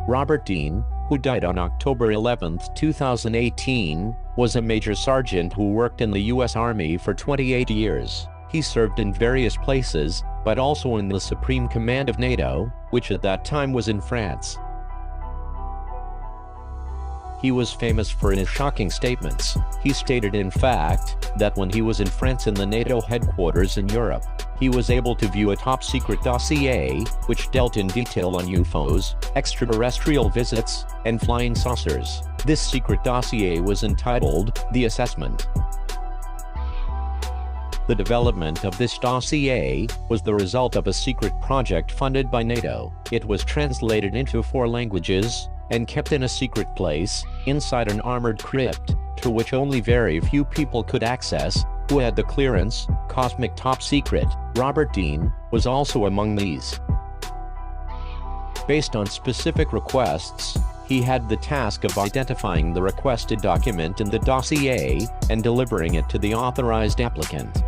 Robert Dean, who died on October 11, 2018, was a major sergeant who worked in the U.S. Army for 28 years. He served in various places, but also in the Supreme Command of NATO, which at that time was in France. He was famous for his shocking statements. He stated, in fact, that when he was in France in the NATO headquarters in Europe, he was able to view a top-secret dossier, which dealt in detail on UFOs, extraterrestrial visits, and flying saucers. This secret dossier was entitled The Assessment. The development of this dossier was the result of a secret project funded by NATO. It was translated into 4 languages, and kept in a secret place, inside an armored crypt, to which only very few people could access, who had the clearance, cosmic top secret. Robert Dean was also among these. Based on specific requests, he had the task of identifying the requested document in the dossier, and delivering it to the authorized applicant.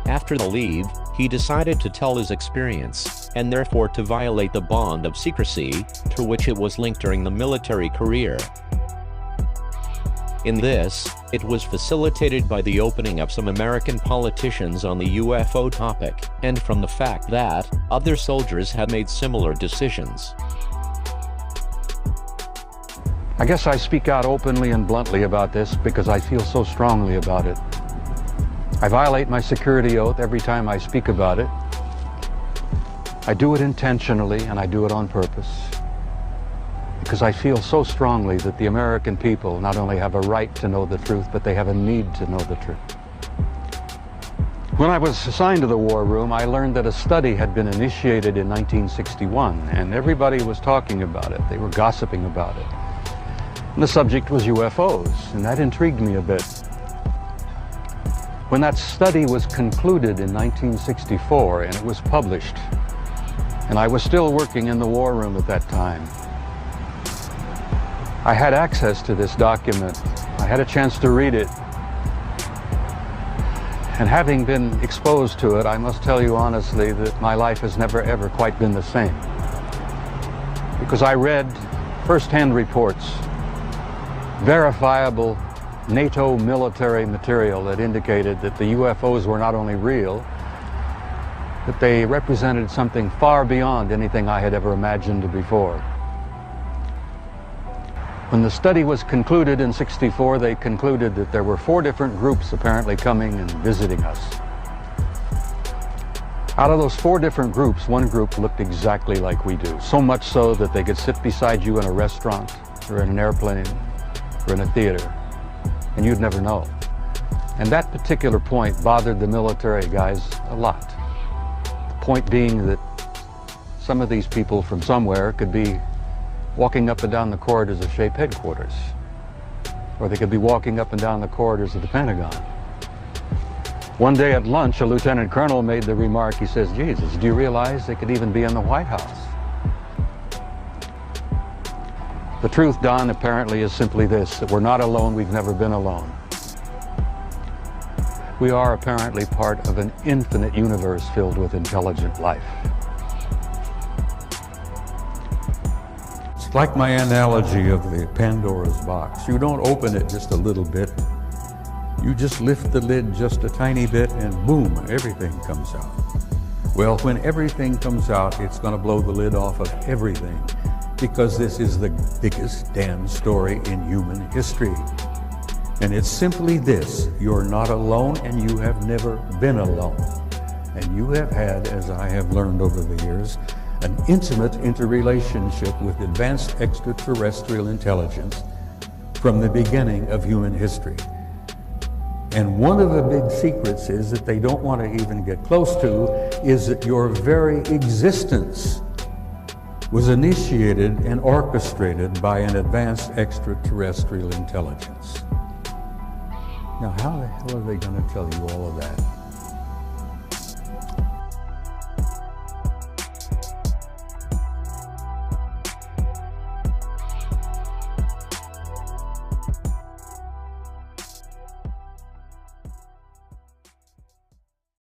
After the leave, he decided to tell his experience, and therefore to violate the bond of secrecy, to which it was linked during the military career. In this, it was facilitated by the opening of some American politicians on the UFO topic, and from the fact that other soldiers had made similar decisions. I guess I speak out openly and bluntly about this because I feel so strongly about it. I violate my security oath every time I speak about it. I do it intentionally, and I do it on purpose, because I feel so strongly that the American people not only have a right to know the truth, but they have a need to know the truth. When I was assigned to the war room, I learned that a study had been initiated in 1961, and everybody was talking about it. They were gossiping about it. And the subject was UFOs, and that intrigued me a bit. When that study was concluded in 1964 and it was published, and I was still working in the war room at that time, I had access to this document. I had a chance to read it. And having been exposed to it, I must tell you honestly that my life has never ever quite been the same. Because I read first-hand reports, verifiable NATO military material that indicated that the UFOs were not only real, but they represented something far beyond anything I had ever imagined before. When the study was concluded in '64, they concluded that there were 4 different groups apparently coming and visiting us. Out of those 4 different groups, one group looked exactly like we do, so much so that they could sit beside you in a restaurant or in an airplane or in a theater, and you'd never know. And that particular point bothered the military guys a lot. The point being that some of these people from somewhere could be walking up and down the corridors of SHAPE headquarters, or they could be walking up and down the corridors of the Pentagon. One day at lunch, a lieutenant colonel made the remark, he says, "Jesus, do you realize they could even be in the White House?" The truth, Don, apparently is simply this, that we're not alone, we've never been alone. We are apparently part of an infinite universe filled with intelligent life. It's like my analogy of the Pandora's box. You don't open it just a little bit. You just lift the lid just a tiny bit and boom, everything comes out. Well, when everything comes out, it's going to blow the lid off of everything, because this is the biggest damn story in human history. And it's simply this: you're not alone, and you have never been alone. And you have had, as I have learned over the years, an intimate interrelationship with advanced extraterrestrial intelligence from the beginning of human history. And one of the big secrets is that they don't want to even get close to is that your very existence was initiated and orchestrated by an advanced extraterrestrial intelligence. Now, how the hell are they going to tell you all of that?